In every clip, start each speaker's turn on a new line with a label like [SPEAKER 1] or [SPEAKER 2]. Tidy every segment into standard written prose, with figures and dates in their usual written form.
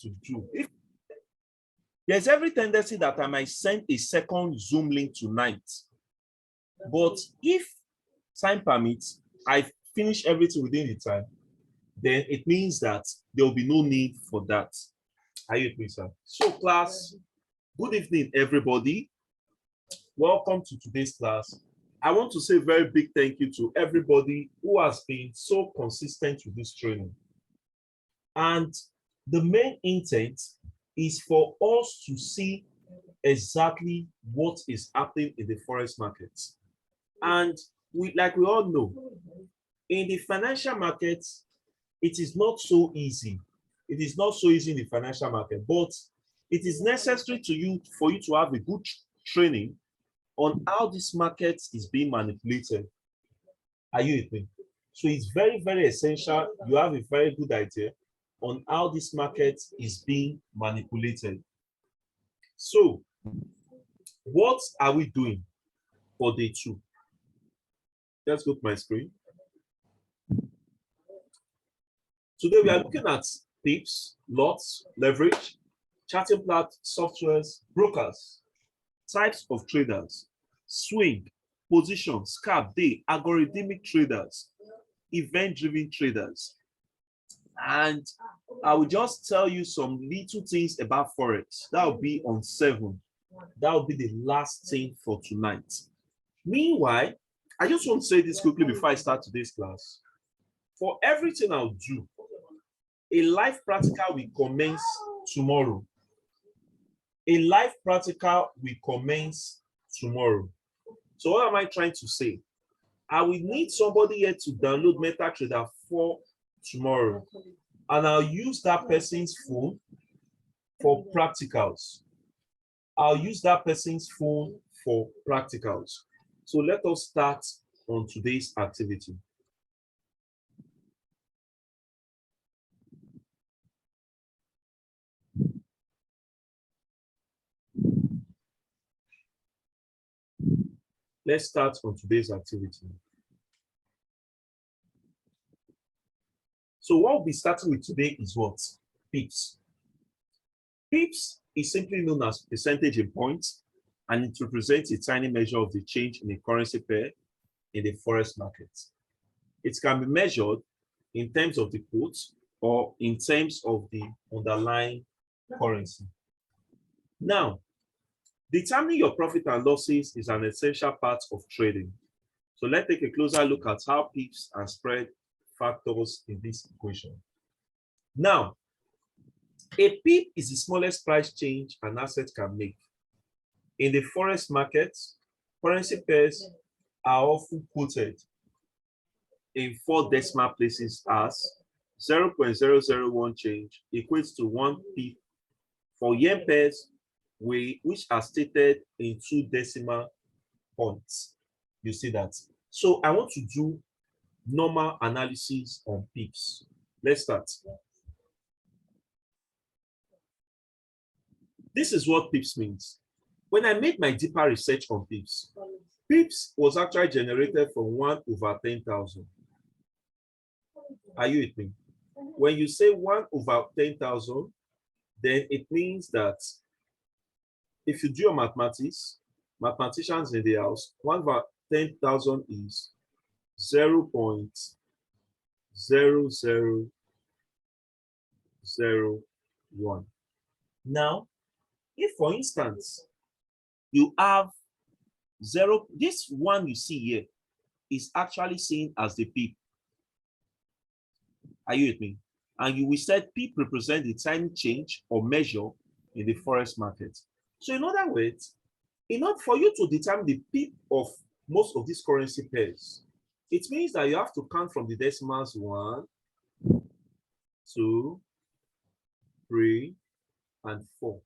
[SPEAKER 1] to do. If there's every tendency that I might send a second Zoom link tonight, but if time permits, I finish everything within the time, then it means that there will be no need for that. Are you with me, sir? So class, good evening, everybody. Welcome to today's class. I want to say a very big thank you to everybody who has been so consistent with this training. And the main intent is for us to see exactly what is happening in the forex markets. And like we all know, in the financial markets, it is not so easy. It is not so easy in the financial market, but it is necessary for you to have a good training on how this market is being manipulated. Are you with me? So it's very, very essential you have a very good idea on how this market is being manipulated. So what are we doing for day 2? Let's go to my screen. Today we are looking at pips, lots, leverage, charting plat softwares, brokers, types of traders, swing, position, scalp, day, algorithmic traders, event-driven traders. And I will just tell you some little things about Forex. That will be on 7. That will be the last thing for tonight. Meanwhile, I just want to say this quickly before I start today's class. For everything I'll do, a live practical will commence tomorrow. A live practical will commence tomorrow. So what am I trying to say? I will need somebody here to download MetaTrader 4 tomorrow. And I'll use that person's phone for practicals. I'll use that person's phone for practicals. So let us start on today's activity. Let's start on today's activity. So what we'll be starting with today is what? Pips. Pips is simply known as percentage in points, and it represents a tiny measure of the change in a currency pair in the forex market. It can be measured in terms of the quote or in terms of the underlying currency. Now, determining your profit and losses is an essential part of trading. So let's take a closer look at how pips and spread factors in this equation. Now, a pip is the smallest price change an asset can make. In the forex market, currency pairs are often quoted in 4 decimal places as 0.001 change equates to 1 pip for yen pairs, which are stated in 2 decimal points. You see that? So I want to do normal analysis on pips. Let's start. This is what pips means. When I made my deeper research on pips, pips was actually generated from 1/10,000. Are you with me? When you say 1/10,000, then it means that if you do your mathematics, mathematicians in the house, 1/10,000 is 0.0001. Now, if for instance, you have 0, this one you see here is actually seen as the pip. Are you with me? And you will say pip represent the tiny change or measure in the forex market. So in other words, in order for you to determine the pip of most of these currency pairs, it means that you have to count from the decimals 1, 2, 3, and 4.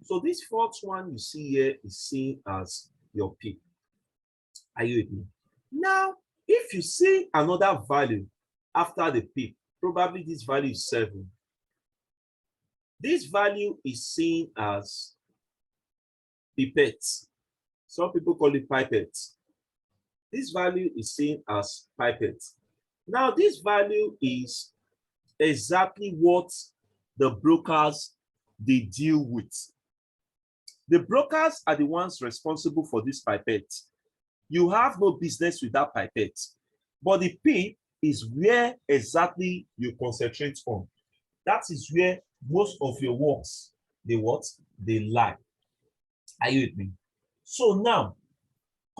[SPEAKER 1] So this 4th one you see here is seen as your pip. Are you with me? Now, if you see another value after the pip, probably this value is 7. This value is seen as pipette. Some people call it pipette. This value is seen as pipette. Now, this value is exactly what the brokers they deal with. The brokers are the ones responsible for this pipette. You have no business with that pipette, but the P is where exactly you concentrate on. That is where most of your works, they what? They lie. Are you with me? So now,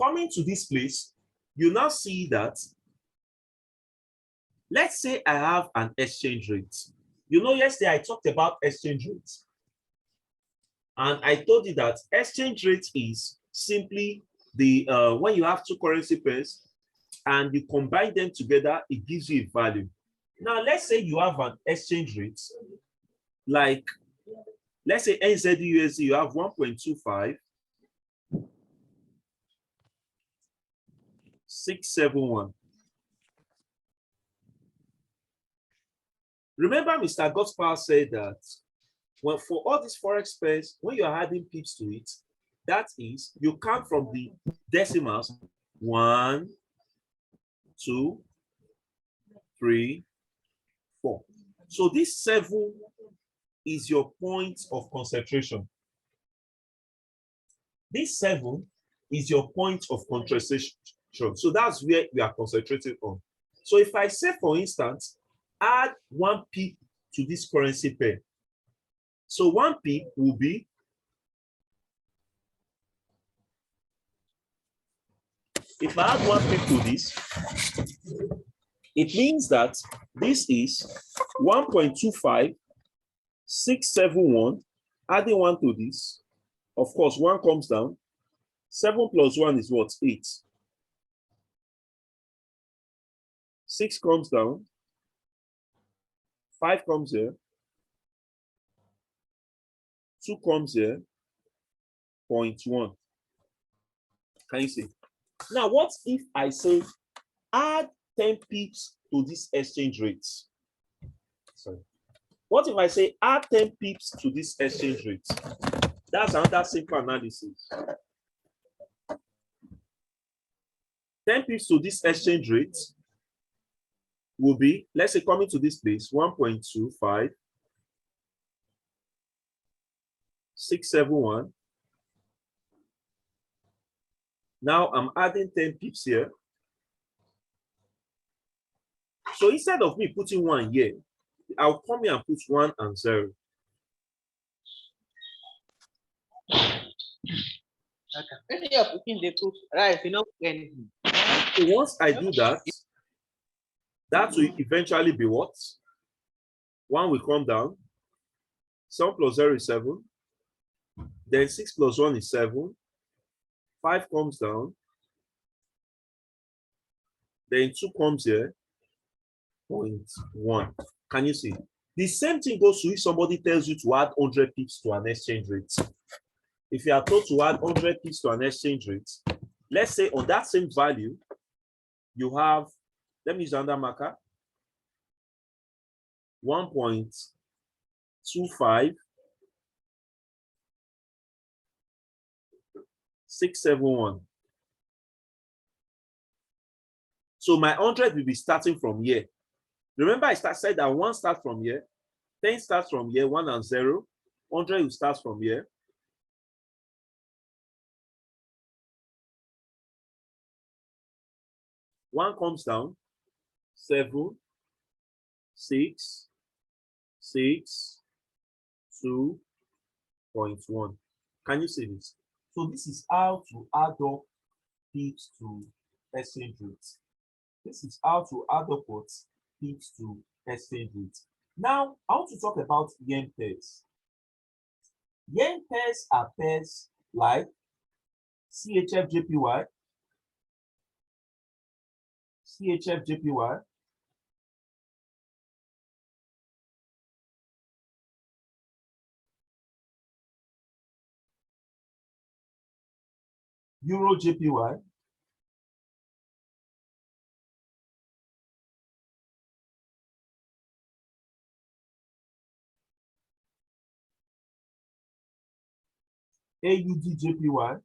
[SPEAKER 1] coming to this place, you now see that, let's say I have an exchange rate. You know, yesterday I talked about exchange rates. And I told you that exchange rate is simply the when you have two currency pairs and you combine them together, it gives you a value. Now, let's say you have an exchange rate, like, let's say NZD-USD, you have 1.25 671. Remember, Mr. Gospel said that well, for all these forex pairs, when you're adding pips to it, that is, you count from the decimals 1, 2, 3, 4. So this 7 is your point of concentration. This 7 is your point of concentration. So that's where we are concentrating on. So if I say, for instance, add 1 pip to this currency pair. So 1 pip will be, if I add 1 pip to this, it means that this is 1.25 671, adding 1 to this. Of course, 1 comes down. 7 plus 1 is what? 8. 6 comes down. 5 comes here. 2 comes here. 0.1. Can you see? Now, what if I say add 10 pips to this exchange rate? Sorry. What if I say add 10 pips to this exchange rate? That's another simple analysis. 10 pips to this exchange rate will be, let's say, coming to this place, 1.25 671. Now I'm adding 10 pips here. So instead of me putting 1 here, I'll come here and put 1 and 0.
[SPEAKER 2] When you're putting the cook rice, you know,
[SPEAKER 1] So once I do that, that will eventually be what? 1 will come down. 7 plus 0 is 7. Then 6 plus 1 is 7. 5 comes down. Then 2 comes here. 0.1. Can you see? The same thing goes to if somebody tells you to add 100 pips to an exchange rate. If you are told to add 100 pips to an exchange rate, let's say on that same value, you have, let me use another marker, 1.25 671. So my 100 will be starting from here. Remember, I said that 1 starts from here, 10 starts from here, 1 and 0, 100 will start from here. One comes down, 7, 6, 6, 2.1. Can you see this? So this is how to add up pips to exchange rates. This is how to add up what pips to exchange rates. Now, I want to talk about yen pairs. Yen pairs are pairs like CHF-JPY, CHF-JPY, Euro-JPY, AUD-JPY,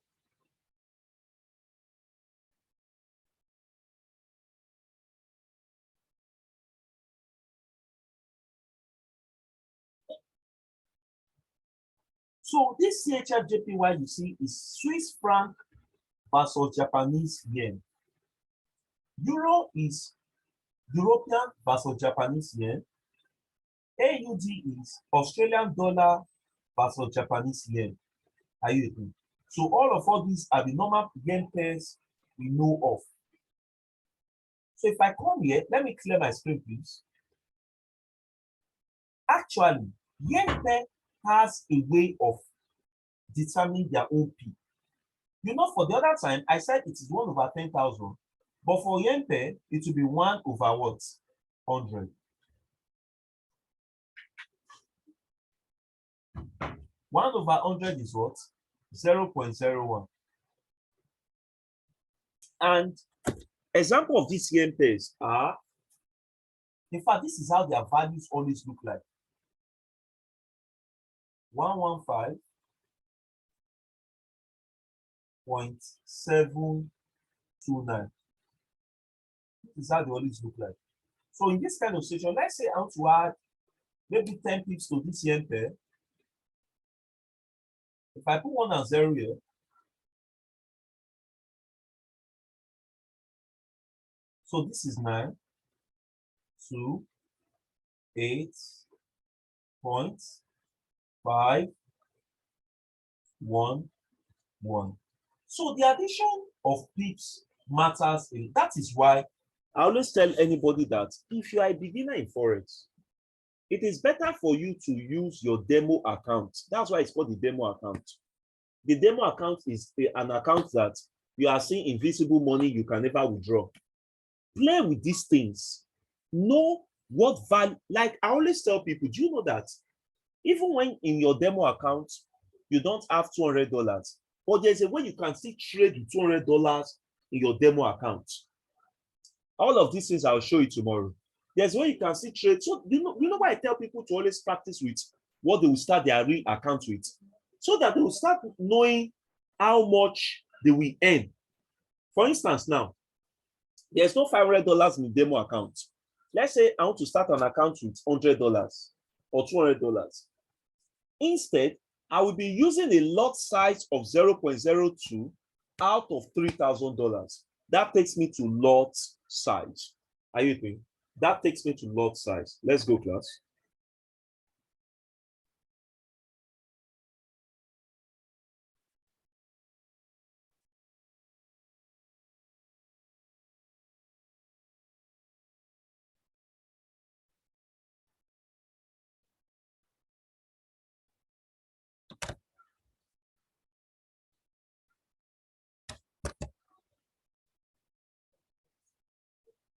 [SPEAKER 1] So this CHFJPY you see is Swiss franc versus Japanese yen. Euro is European versus Japanese yen. AUD is Australian dollar versus Japanese yen. Are you with me? So all these are the normal yen pairs we know of. So if I come here, let me clear my screen, please. Actually, yen pair has a way of determining their own P. You know, for the other time, I said it is 1 over 10,000, but for yen pair, it will be 1 over what? 100. 1 over 100 is what? 0.01. And example of these yen pairs are, in fact, this is how their values always look like. 115.729. This is how they always look like. So in this kind of situation, let's say I want to add maybe 10 pips to this yen pair. If I put 1 and 0 here, so this is 9, 2, 8.5, 1, 1. So the addition of pips matters. That is why I always tell anybody that if you are a beginner in Forex, it is better for you to use your demo account. That's why it's called the demo account. The demo account is an account that you are seeing invisible money you can never withdraw. Play with these things. Know what value. Like I always tell people, do you know that even when in your demo account, you don't have $200, but there's a way you can still trade with $200 in your demo account. All of these things I'll show you tomorrow. There's a way you can still trade. So you know why I tell people to always practice with what they will start their real account with, so that they will start knowing how much they will earn. For instance, now, there's no $500 in the demo account. Let's say I want to start an account with $100 or $200. Instead, I will be using a lot size of 0.02 out of $3,000. That takes me to lot size. Are you with me? That takes me to lot size. Let's go, class.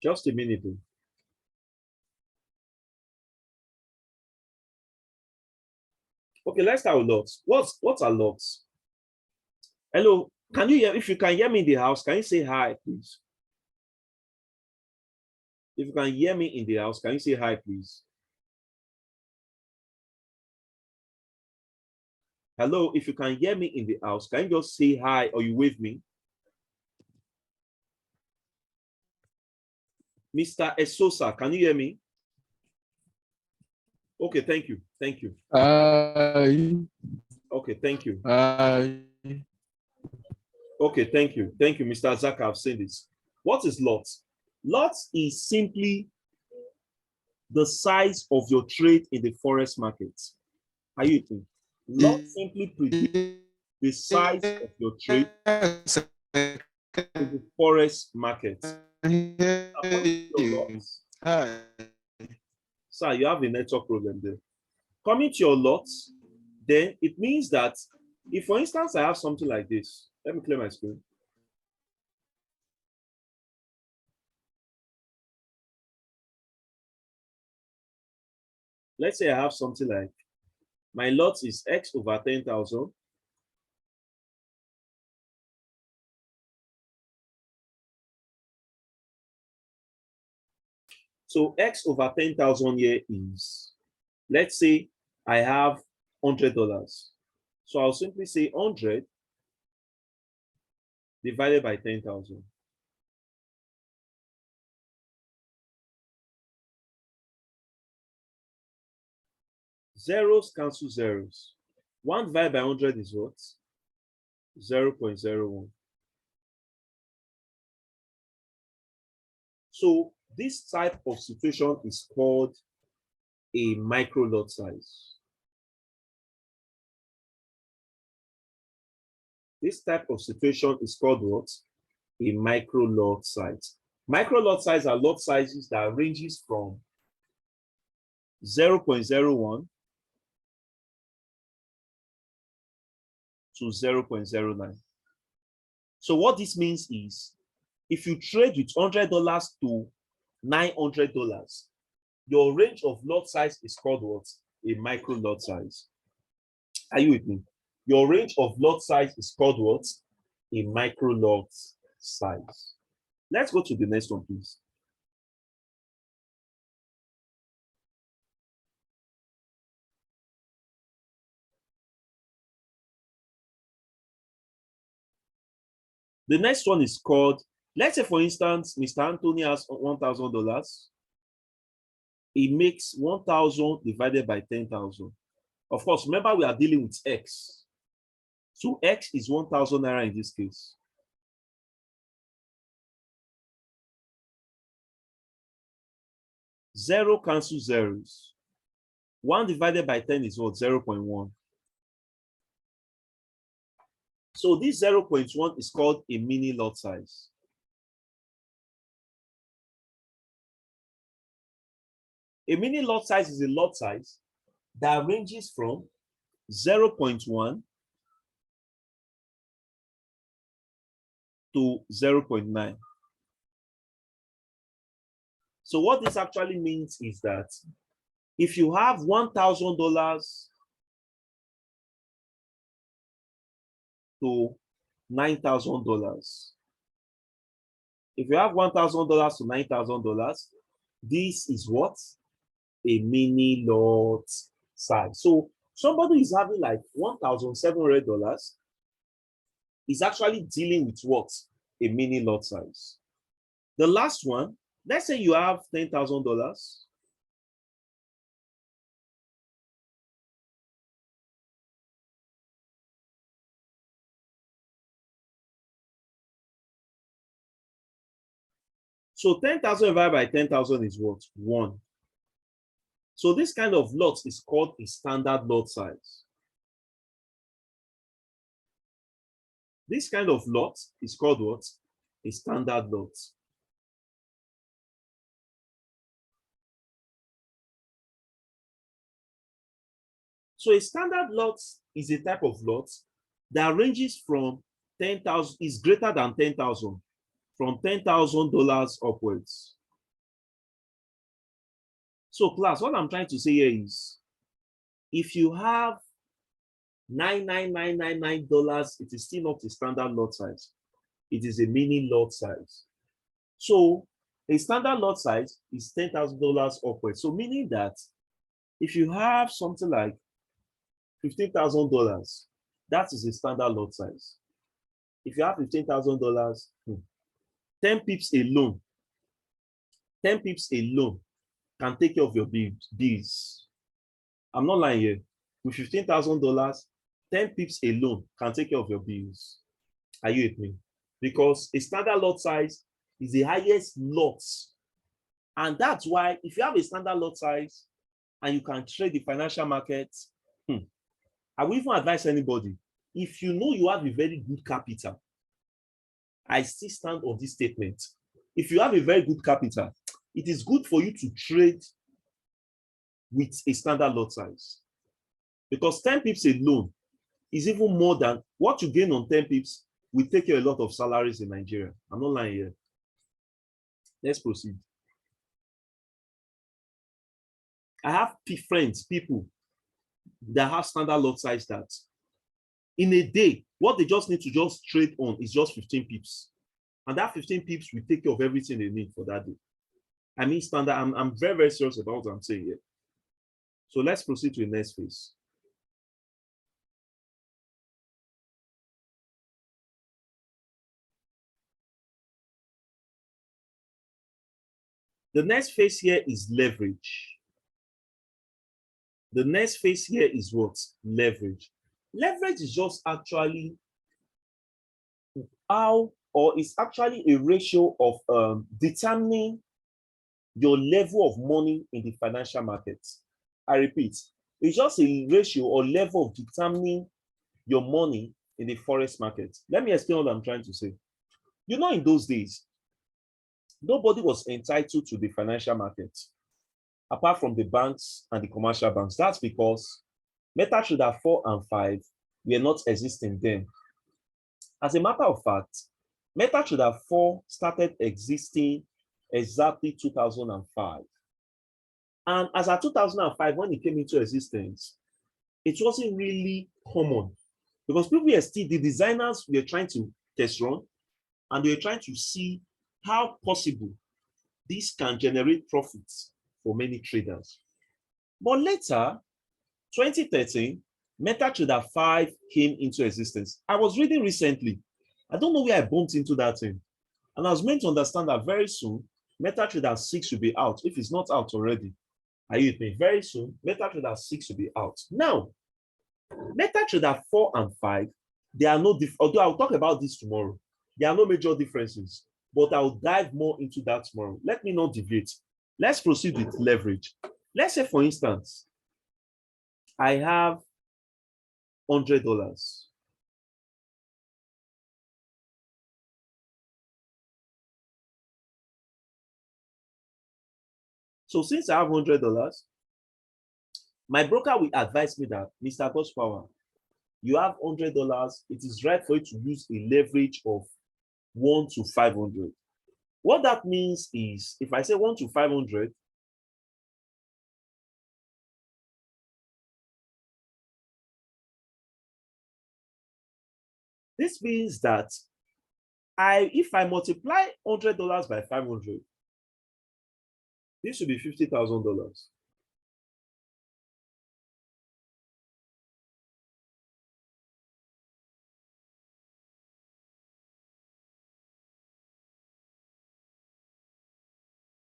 [SPEAKER 1] Just a minute. Okay, let's start with lots. What are lots? Hello, can you hear? If you can hear me in the house, can you say hi, please? If you can hear me in the house, can you say hi, please? Hello, if you can hear me in the house, can you just say hi or you wave me? Mr. Esosa, can you hear me? Okay, thank you. Thank you. Okay, thank you. Okay, thank you. Thank you, Mr. Zaka. I've seen this. What is lot? Lot is simply the size of your trade in the forex market. Are you with me? Lot simply predicts the size of your trade in the forex market. Sir, you have a network problem there. Coming to your lots, then it means that if, for instance, I have something like this, let me clear my screen. Let's say I have something like my lot is X over 10,000. So X over 10,000 here is, let's say I have $100. So I'll simply say 100 divided by 10,000. Zeros cancel zeros. 1 divided by 100 is what? 0.01. So this type of situation is called a micro lot size. This type of situation is called what? A micro lot size. Micro lot size are lot sizes that ranges from 0.01 to 0.09. So what this means is, if you trade with $100 to $900, your range of lot size is called what? A micro lot size. Are you with me? Your range of lot size is called what? A micro lot size. Let's go to the next one, please. The next one is called, let's say for instance, Mr. Anthony has $1,000. He makes 1,000 divided by 10,000. Of course, remember we are dealing with X. So X is 1,000 naira in this case. Zero cancel zeros. 1 divided by 10 is what? 0.1. So this 0.1 is called a mini lot size. A mini lot size is a lot size that ranges from 0.1 to 0.9. So what this actually means is that if you have $1,000 to $9,000, if you have $1,000 to $9,000, this is what? A mini lot size. So somebody is having like $1,700 is actually dealing with what? A mini lot size. The last one, let's say you have $10,000. So 10,000 divided by 10,000 is what? 1. So this kind of lot is called a standard lot size. This kind of lot is called what? A standard lot. So a standard lot is a type of lot that ranges from 10,000, is greater than 10,000, from $10,000 upwards. So class, what I'm trying to say here is, if you have $9,999, it is still not a standard lot size. It is a mini lot size. So a standard lot size is $10,000 upwards. So meaning that if you have something like $15,000, that is a standard lot size. If you have $15,000, 10 pips alone, 10 pips alone can take care of your bills. I'm not lying here. With $15,000, 10 pips alone can take care of your bills. Are you with me? Because a standard lot size is the highest lot. And that's why if you have a standard lot size and you can trade the financial market, I will even advise anybody, if you know you have a very good capital, I still stand on this statement. If you have a very good capital, it is good for you to trade with a standard lot size. Because 10 pips alone is even more than what you gain on 10 pips will take care of a lot of salaries in Nigeria. I'm not lying here. Let's proceed. I have friends, people that have standard lot size that in a day, what they just need to just trade on is just 15 pips. And that 15 pips will take care of everything they need for that day. I mean, standard, I'm very, very serious about what I'm saying here. So let's proceed to the next phase. The next phase here is leverage. The next phase here is what? Leverage. Leverage is just actually how, or it's actually a ratio of determining your level of money in the financial market. I repeat, it's just a ratio or level of determining your money in the forex market. Let me explain what I'm trying to say. You know, in those days, nobody was entitled to the financial market apart from the banks and the commercial banks. That's because MetaTrader 4 and 5 were not existing then. As a matter of fact, MetaTrader 4 started existing exactly 2005. And as at 2005, when it came into existence, it wasn't really common because people were still, the designers were trying to test run and they were trying to see how possible this can generate profits for many traders. But later, 2013, MetaTrader 5 came into existence. I was reading recently. I don't know where I bumped into that thing. And I was meant to understand that very soon, MetaTrader 6 will be out, if it's not out already. Are you with me? Very soon, MetaTrader 6 will be out. Now, MetaTrader 4 and 5, there are no although I'll talk about this tomorrow. There are no major differences, but I'll dive more into that tomorrow. Let me not deviate. Let's proceed with leverage. Let's say, for instance, I have $100. So since I have $100, my broker will advise me that, Mr. Godspower, you have $100. It is right for you to use a leverage of 1 to 500. What that means is, if I say 1 to 500, this means that if I multiply $100 by 500, this should be $50,000.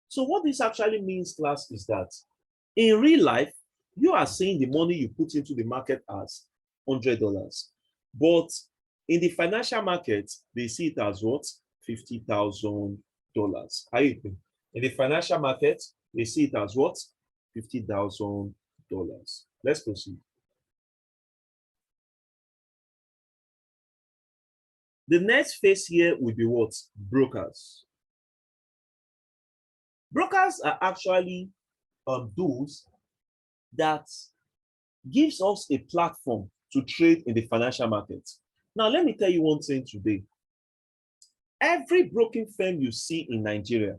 [SPEAKER 1] So what this actually means, class, is that in real life, you are seeing the money you put into the market as $100. But in the financial market, they see it as what? $50,000. How you think? In the financial market, they see it as what? $50,000. Let's proceed. The next phase here will be what? Brokers. Brokers are actually those that gives us a platform to trade in the financial market. Now, let me tell you one thing today. Every broking firm you see in Nigeria,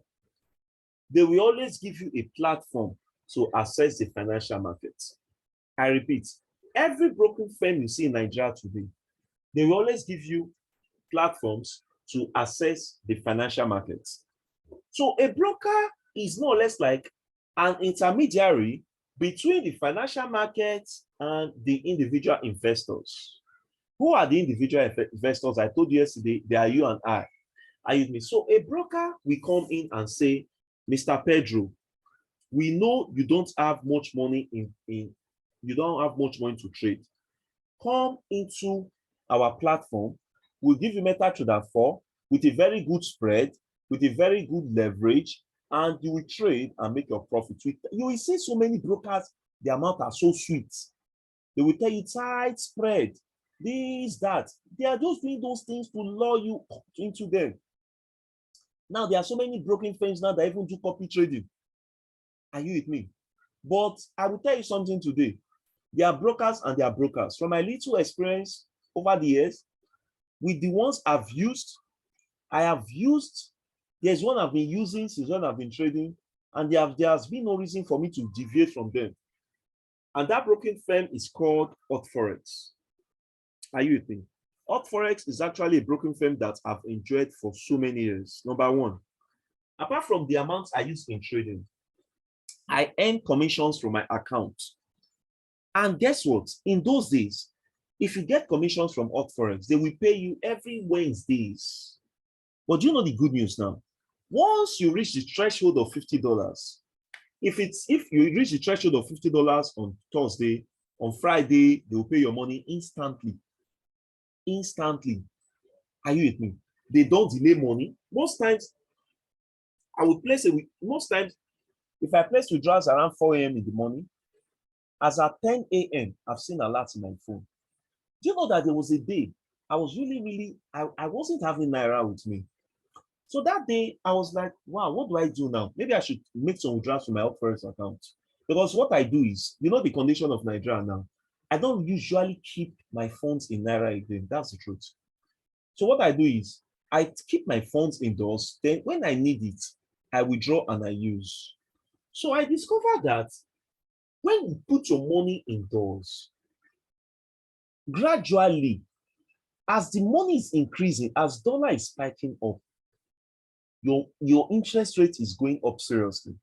[SPEAKER 1] they will always give you a platform to access the financial market. I repeat, every broking firm you see in Nigeria today, they will always give you platforms to access the financial market. So a broker is more or less like an intermediary between the financial market and the individual investors. Who are the individual investors? I told you yesterday, they are you and I. Are you with me? So a broker will come in and say, Mr. Pedro, we know you don't have much money you don't have much money to trade. Come into our platform. We'll give you MetaTrader 4 with a very good spread, with a very good leverage, and you will trade and make your profit. You will see so many brokers, the amount are so sweet. They will tell you tight spread, this, that. They are just doing those things to lure you into them. Now, there are so many broking firms now that even do copy trading. Are you with me? But I will tell you something today. There are brokers and there are brokers. From my little experience over the years, with the ones I've used, there's one I've been using since when I've been trading, and there has been no reason for me to deviate from them. And that broking firm is called OTForex. Are you with me? OTForex is actually a broking firm that I've enjoyed for so many years. Number one, apart from the amounts I use in trading, I earn commissions from my account. And guess what? In those days, if you get commissions from OTForex, they will pay you every Wednesdays. But do you know the good news now? Once you reach the threshold of $50, if you reach the threshold of $50 on Thursday, On Friday, they will pay your money instantly. Instantly. Are you with me? They don't delay money. Most times, I would place it. Most times, if I place withdrawals around 4 a.m. in the morning, as at 10 a.m., I've seen alerts in my phone. Do you know that there was a day I was really, I wasn't having Naira with me. So that day, I was like, wow, what do I do now? Maybe I should make some withdrawals from my Forex account. Because what I do is, you know the condition of Nigeria now, I don't usually keep my funds in Naira again. That's the truth. So what I do is, I keep my funds indoors. Then when I need it, I withdraw and I use. So I discovered that when you put your money indoors, gradually, as the money is increasing, as dollar is spiking up, your interest rate is going up seriously.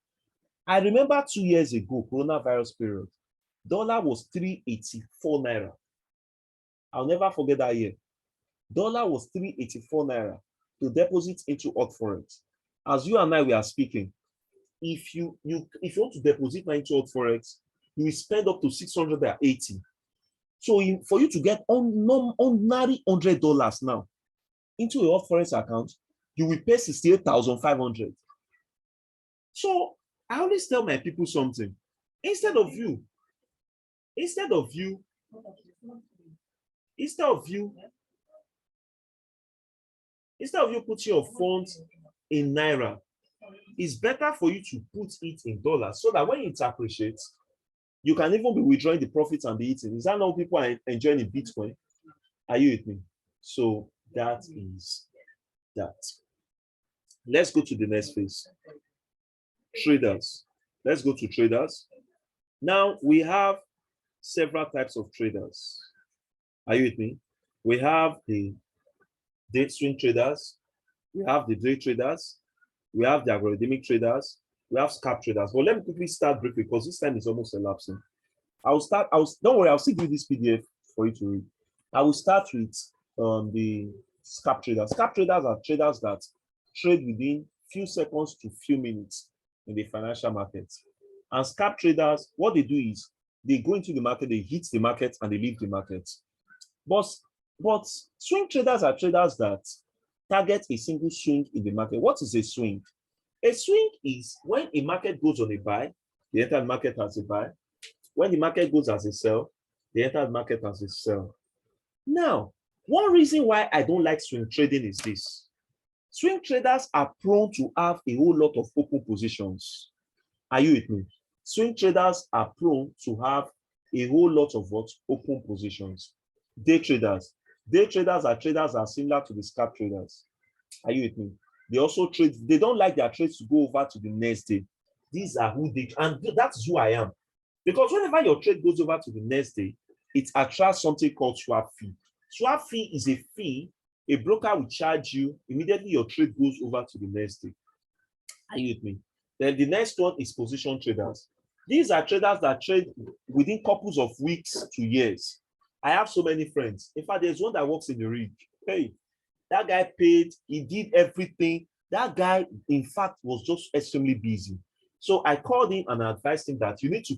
[SPEAKER 1] I remember 2 years ago, coronavirus period, dollar was 384 naira. I'll never forget that year. Dollar was 384 naira to deposit into Hot Forex. As you and I were speaking, if you want to deposit now into Hot Forex, you will spend up to 680. So for you to get ordinary $100 now into a Hot Forex account, you will pay 68,500. So I always tell my people something. Instead of you putting your funds in Naira, it's better for you to put it in dollars so that when it appreciates, you can even be withdrawing the profits and be eating. Is that not what people are enjoying in Bitcoin? Are you with me? So that is that. Let's go to the next phase. Traders. Let's go to traders. Now we have several types of traders. Are you with me? We have the day swing traders, we have the day traders, we have the algorithmic traders, we have scalp traders. But let me quickly start briefly because this time is almost elapsing. Don't worry, I'll still give you this PDF for you to read. I will start with the scalp traders. Scalp traders are traders that trade within few seconds to few minutes in the financial market. And scalp traders, what they do is they go into the market, they hit the market, and they leave the market. But swing traders are traders that target a single swing in the market. What is a swing? A swing is when a market goes on a buy, they enter the market as a buy. When the market goes as a sell, they enter the market as a sell. Now, one reason why I don't like swing trading is this. Swing traders are prone to have a whole lot of open positions. Are you with me? Swing traders are prone to have a whole lot of what? Open positions. Day traders. Day traders are traders that are similar to the scalp traders. Are you with me? They also trade, they don't like their trades to go over to the next day. These are who they, and that's who I am. Because whenever your trade goes over to the next day, it attracts something called swap fee. Swap fee is a fee a broker will charge you immediately your trade goes over to the next day. Are you with me? Then the next one is position traders. These are traders that trade within couples of weeks to years. I have so many friends. In fact, there's one that works in the rig. Hey, that guy paid, he did everything. That guy, in fact, was just extremely busy. So I called him and I advised him that you need to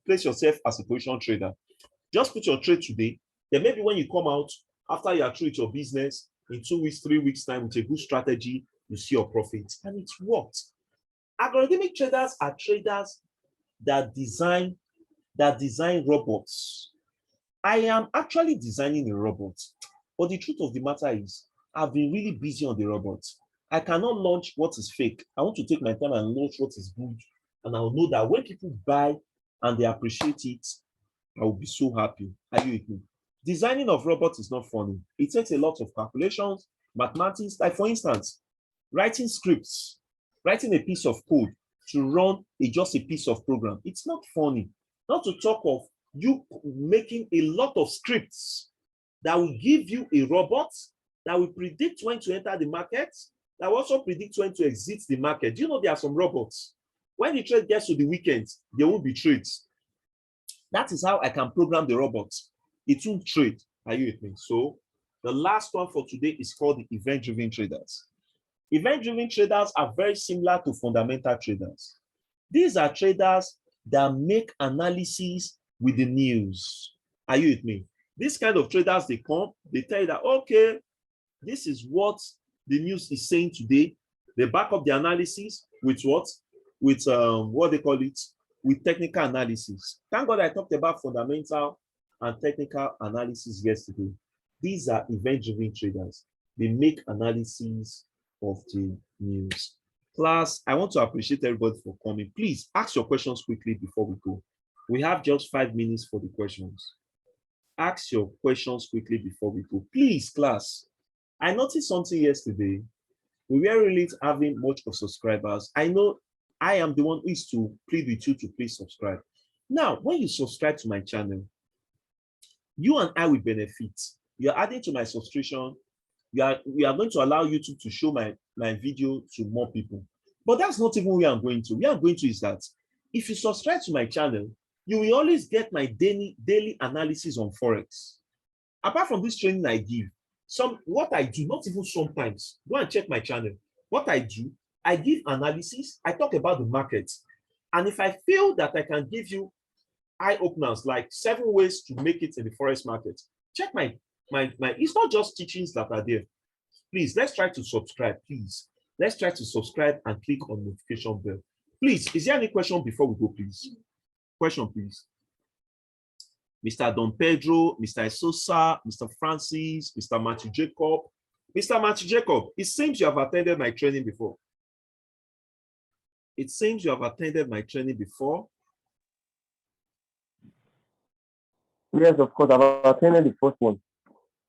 [SPEAKER 1] place yourself as a position trader. Just put your trade today. Then maybe when you come out, after you are through with your business, in 2 weeks, 3 weeks time, with a good strategy, you see your profits. And it's worked. Algorithmic traders are traders that design robots. I am actually designing a robot, but the truth of the matter is, I've been really busy on the robot. I cannot launch what is fake. I want to take my time and launch what is good, and I'll know that when people buy and they appreciate it, I will be so happy. Are you with me? Designing of robots is not funny. It takes a lot of calculations, mathematics. Like for instance, writing scripts, writing a piece of code to run just a piece of program. It's not funny. Not to talk of you making a lot of scripts that will give you a robot that will predict when to enter the market, that will also predict when to exit the market. Do you know there are some robots? When the trade gets to the weekend, there won't be trades. That is how I can program the robots. It won't trade. Are you with me? So the last one for today is called the event-driven traders. Event-driven traders are very similar to fundamental traders. These are traders that make analysis with the news. Are you with me? This kind of traders, they come, they tell you that, okay, this is what the news is saying today. They back up the analysis with what? With what they call it? With technical analysis. Thank God I talked about fundamental and technical analysis yesterday. These are event-driven traders. They make analysis of the news. Class, I want to appreciate everybody for coming. Please ask your questions quickly before we go. We have just 5 minutes for the questions. Ask your questions quickly before we go. Please, class. I noticed something yesterday. We were really having much of subscribers. I know I am the one who is to plead with you to please subscribe. Now, when you subscribe to my channel, you and I will benefit. You're adding to my subscription. We are going to allow YouTube to show my video to more people. But that's not even where I'm going to. Where I'm going to is that if you subscribe to my channel, you will always get my daily analysis on Forex. Apart from this training I give, what I do, not even sometimes, go and check my channel. What I do, I give analysis, I talk about the market. And if I feel that I can give you eye openers, like 7 ways to make it in the Forex market, check my it's not just teachings that are there. Please, let's try to subscribe, please. Let's try to subscribe and click on notification bell. Please, is there any question before we go, please? Question, please. Mr. Don Pedro, Mr. Esosa, Mr. Francis, Mr. Matthew Jacob. Mr. Matthew Jacob, it seems you have attended my training before. It seems you have attended my training before.
[SPEAKER 3] Yes, of course. I've attended the first one.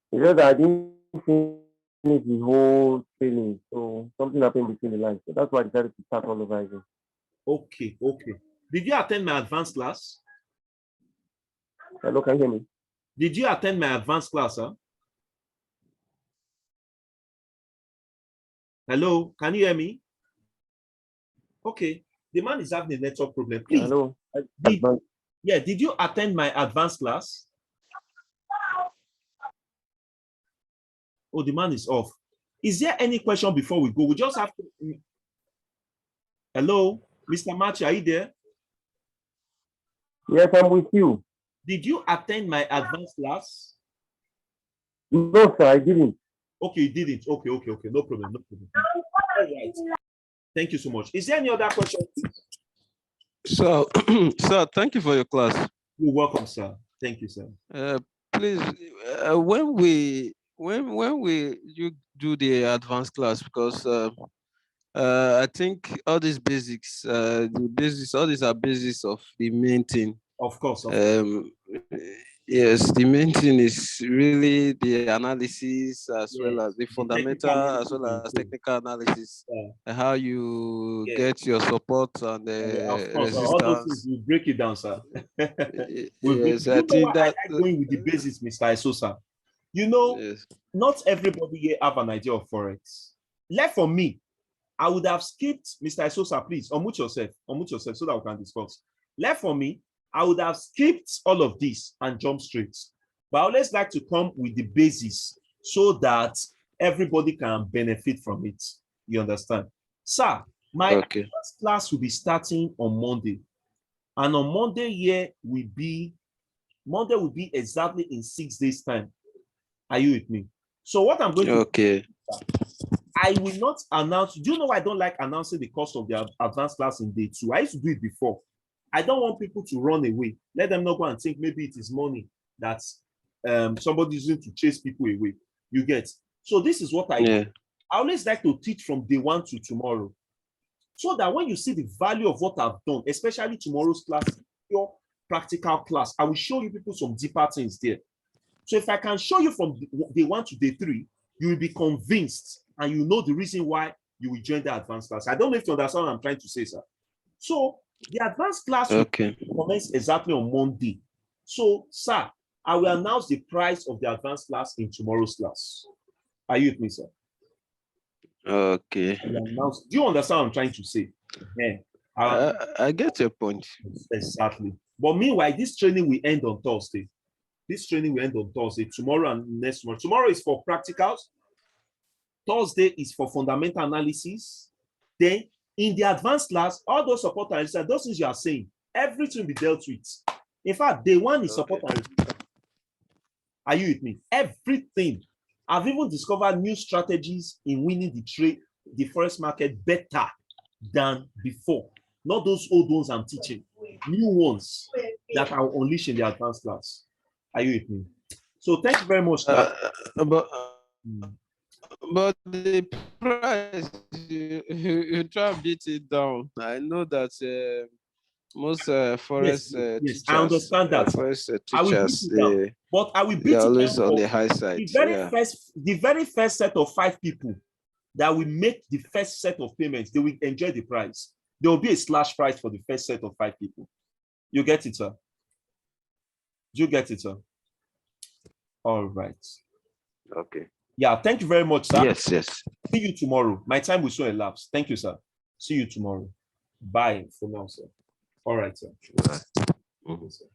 [SPEAKER 3] It's just that I didn't finish the whole training, so something happened between the lines. So that's why I decided to start all over again.
[SPEAKER 1] Okay. Did you attend my advanced class?
[SPEAKER 3] Hello, can you hear me?
[SPEAKER 1] Did you attend my advanced class, sir? Hello, can you hear me? Okay, the man is having a network problem. Please.
[SPEAKER 3] Hello.
[SPEAKER 1] Did you attend my advanced class? Oh, the man is off. Is there any question before we go? We just have to. Hello, Mr. Matthew, are you there?
[SPEAKER 3] Yes, I'm with you.
[SPEAKER 1] Did you attend my advanced class?
[SPEAKER 3] No, sir, I didn't.
[SPEAKER 1] Okay, you didn't. Okay. No problem. All right. Thank you so much. Is there any other question?
[SPEAKER 4] So, sir, thank you for your class.
[SPEAKER 1] You're welcome, sir. Thank you, sir.
[SPEAKER 4] Please, when you do the advanced class, because I think all these basics, all these are basics of the main thing.
[SPEAKER 1] Of course.
[SPEAKER 4] Yes, the main thing is really the analysis as well as the fundamental as well as technical analysis, how you get your support and
[SPEAKER 1] of course,
[SPEAKER 4] resistance.
[SPEAKER 1] all those things, we break it down, sir.
[SPEAKER 4] Yes, I think that
[SPEAKER 1] I like going with the basics, Mr. Esosa. You know, not everybody here have an idea of Forex. Left for me, I would have skipped, Mr. Esosa, please, unmute yourself so that we can discuss. Left for me, I would have skipped all of this and jumped straight. But I always like to come with the basis so that everybody can benefit from it. You understand? Sir, my first class will be starting on Monday. And on Monday here will be exactly in 6 days' time. Are you with me? So what I'm going to do, I will not announce. Do you know why I don't like announcing the cost of the advanced class in day 2? I used to do it before. I don't want people to run away. Let them not go and think maybe it is money that somebody's using to chase people away. You get? So this is what I do. I always like to teach from day 1 to tomorrow. So that when you see the value of what I've done, especially tomorrow's class, your practical class, I will show you people some deeper things there. So if I can show you from day 1 to day 3, you will be convinced and you know the reason why you will join the advanced class. I don't know if you understand what I'm trying to say, sir. So the advanced class will commence exactly on Monday. So, sir, I will announce the price of the advanced class in tomorrow's class. Are you with me, sir?
[SPEAKER 4] Okay.
[SPEAKER 1] Do you understand what I'm trying to say? Yeah.
[SPEAKER 4] I get your point.
[SPEAKER 1] Exactly. But meanwhile, this training will end on Thursday. Tomorrow and next month. Tomorrow is for practicals. Thursday is for fundamental analysis. Then in the advanced class, all those support analysis, those things you are saying, everything will be dealt with. In fact, day one is
[SPEAKER 4] Okay.
[SPEAKER 1] support and resistance. Are you with me? Everything. I've even discovered new strategies in winning the trade, the forex market better than before. Not those old ones I'm teaching, new ones that I'll unleash in the advanced class. Are you with me? So thank you very much.
[SPEAKER 4] But the price, you try to beat it down. I know that most forest
[SPEAKER 1] yes,
[SPEAKER 4] teachers,
[SPEAKER 1] I understand that.
[SPEAKER 4] forest
[SPEAKER 1] I will beat
[SPEAKER 4] teachers,
[SPEAKER 1] it down, but I will beat
[SPEAKER 4] they're
[SPEAKER 1] it
[SPEAKER 4] always
[SPEAKER 1] down
[SPEAKER 4] on
[SPEAKER 1] for
[SPEAKER 4] the high side.
[SPEAKER 1] the very first set of 5 people that will make the first set of payments. They will enjoy the price. There will be a slash price for the first set of 5 people. You get it, sir? You get it, sir? All right.
[SPEAKER 4] Okay.
[SPEAKER 1] Yeah, thank you very much, sir.
[SPEAKER 4] Yes.
[SPEAKER 1] See you tomorrow. My time will soon elapse. Thank you, sir. See you tomorrow. Bye for now, sir. All right, sir.
[SPEAKER 4] Bye.
[SPEAKER 1] Okay, sir.